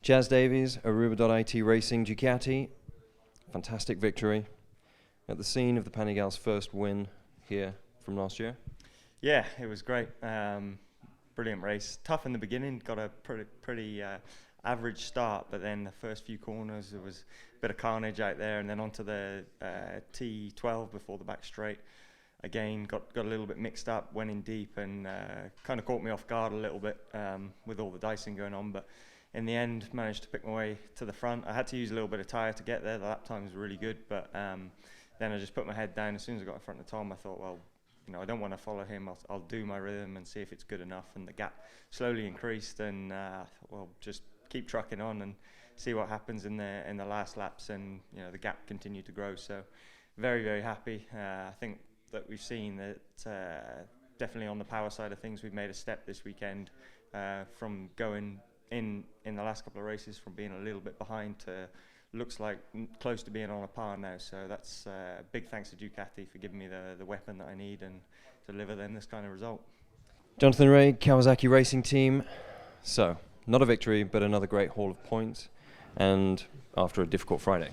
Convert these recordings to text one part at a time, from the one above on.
Jazz Davies, Aruba.it Racing Ducati, fantastic victory at the scene of the Panigales' first win here from last year. Yeah, it was great. Brilliant race. Tough in the beginning, got a pretty average start, but then the first few corners there was a bit of carnage out there, and then onto the T12 before the back straight. Again, got a little bit mixed up, went in deep, and kind of caught me off guard a little bit with all the dicing going on, but in the end managed to pick my way to the front. I had to use a little bit of tyre to get there. The lap time was really good, but then I just put my head down. As soon as I got in front of Tom, I thought, well, you know, I don't want to follow him. I'll do my rhythm and see if it's good enough. And the gap slowly increased, and I thought, well, just keep trucking on and see what happens in the last laps. And you know, the gap continued to grow. So very, very happy. I think that we've seen that definitely on the power side of things, we've made a step this weekend from going in the last couple of races from being a little bit behind to looks like close to being on a par now. So that's big thanks to Ducati for giving me the weapon that I need and deliver them this kind of result. Jonathan Ray, Kawasaki Racing Team. So not a victory, but another great haul of points, and after a difficult Friday.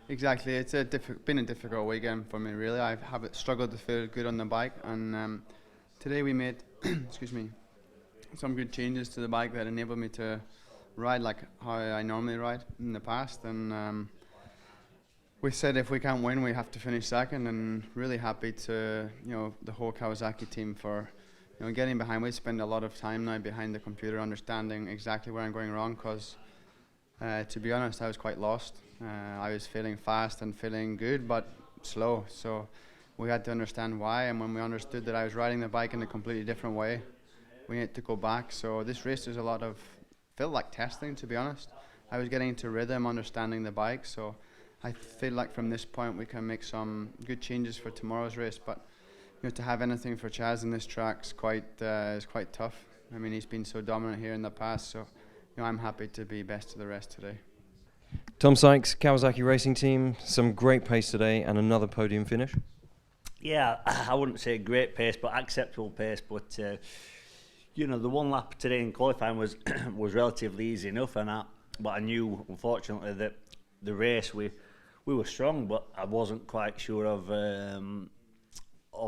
Exactly, it's been a difficult weekend for me really. I have struggled to feel good on the bike, and today we made excuse me, some good changes to the bike that enabled me to ride like how I normally ride in the past, and we said if we can't win we have to finish second, and really happy to the whole Kawasaki team for getting behind. We spend a lot of time now behind the computer understanding exactly where I'm going wrong, because to be honest I was quite lost. I was feeling fast and feeling good but slow, so we had to understand why, and when we understood that I was riding the bike in a completely different way, we need to go back. So this race is a lot of, felt like testing, to be honest. I was getting into rhythm, understanding the bike, so I feel like from this point we can make some good changes for tomorrow's race. But to have anything for Chaz in this track is quite tough. I mean, he's been so dominant here in the past, so I'm happy to be best of the rest today. Tom Sykes, Kawasaki Racing Team, some great pace today and another podium finish. Yeah, I wouldn't say great pace, but acceptable pace. But the one lap today in qualifying was relatively easy enough, but I knew unfortunately that the race we were strong, but I wasn't quite sure of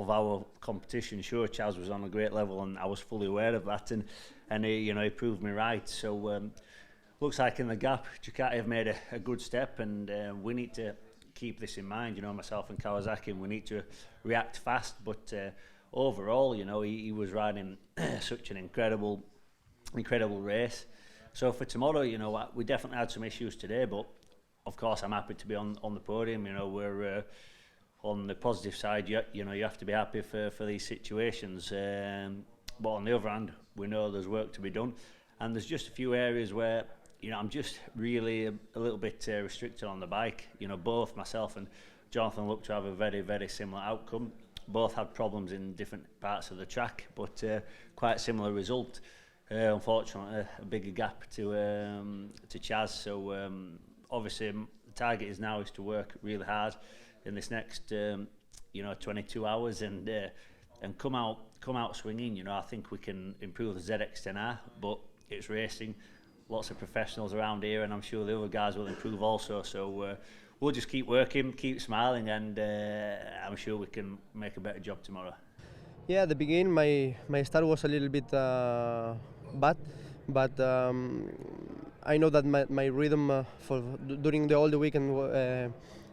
our competition. Sure, Chaz was on a great level, and I was fully aware of that, and he proved me right. So looks like in the gap, Ducati have made a good step, and we need to keep this in mind. Myself and Kawasaki, and we need to react fast. But overall, he was riding such an incredible race. So for tomorrow, we definitely had some issues today, but of course I'm happy to be on the podium. We're on the positive side. You have to be happy for these situations. But on the other hand, we know there's work to be done, and there's just a few areas where I'm just really a little bit restricted on the bike. Both myself and Jonathan look to have a very, very similar outcome. Both had problems in different parts of the track, but quite similar result. Unfortunately, a bigger gap to Chaz. So obviously, the target is to work really hard in this next 22 hours and come out swinging. I think we can improve the ZX-10R, but it's racing. Lots of professionals around here, and I'm sure the other guys will improve also. So we'll just keep working, keep smiling, and I'm sure we can make a better job tomorrow. Yeah, at the beginning my start was a little bit bad, but I know that my rhythm during all the weekend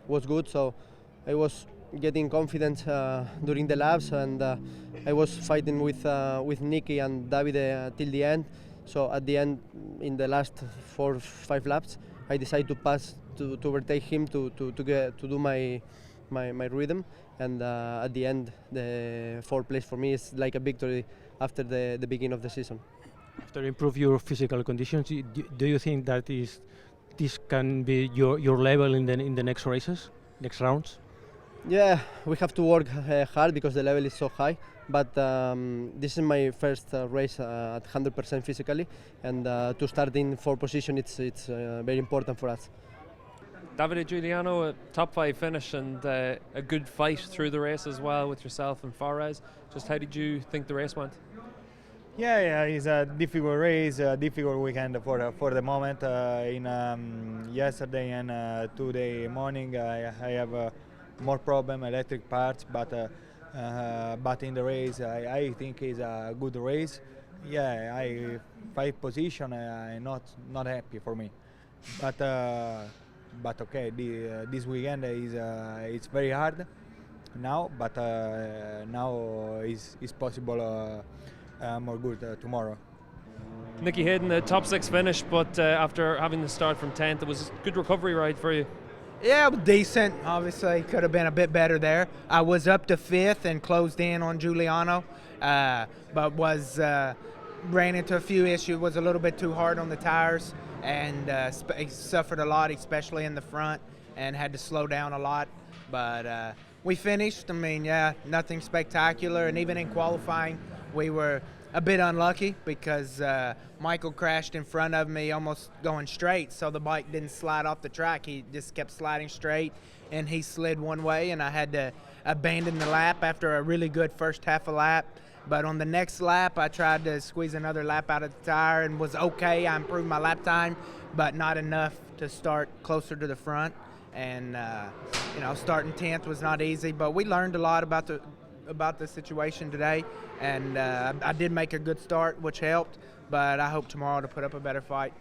was good, so I was getting confidence during the laps, and I was fighting with Nicky and Davide till the end. So at the end, in the last 4 or 5 laps, I decided to pass to overtake him to do my rhythm, and at the end, the 4th place for me is like a victory after the beginning of the season. After improve your physical conditions, do you think that this can be your level in the next races, next rounds? Yeah, we have to work hard because the level is so high. But this is my first race at 100% physically, and to start in 4th position, it's very important for us. Davide Giuliano, a top 5 finish and a good fight through the race as well with yourself and Fares. Just how did you think the race went? Yeah, it's a difficult race, a difficult weekend for the moment. Yesterday and today morning, I have more problem electric parts, but in the race, I think it's a good race. Yeah, I 5th position, not happy for me, but okay. This weekend is it's very hard now, but now is possible. More good tomorrow. Nicky Hayden, the top 6 finish, but after having to start from 10th, it was a good recovery ride for you. Yeah, it was decent. Obviously, could have been a bit better there. I was up to 5th and closed in on Giuliano, but ran into a few issues. Was a little bit too hard on the tires and suffered a lot, especially in the front, and had to slow down a lot. But we finished. I mean, yeah, nothing spectacular, and even in qualifying, we were a bit unlucky because Michael crashed in front of me almost going straight, so the bike didn't slide off the track. He just kept sliding straight, and he slid one way, and I had to abandon the lap after a really good first half a lap. But on the next lap, I tried to squeeze another lap out of the tire and was okay. I improved my lap time, but not enough to start closer to the front. And starting 10th was not easy, but we learned a lot about the situation today, and I did make a good start, which helped, but I hope tomorrow to put up a better fight.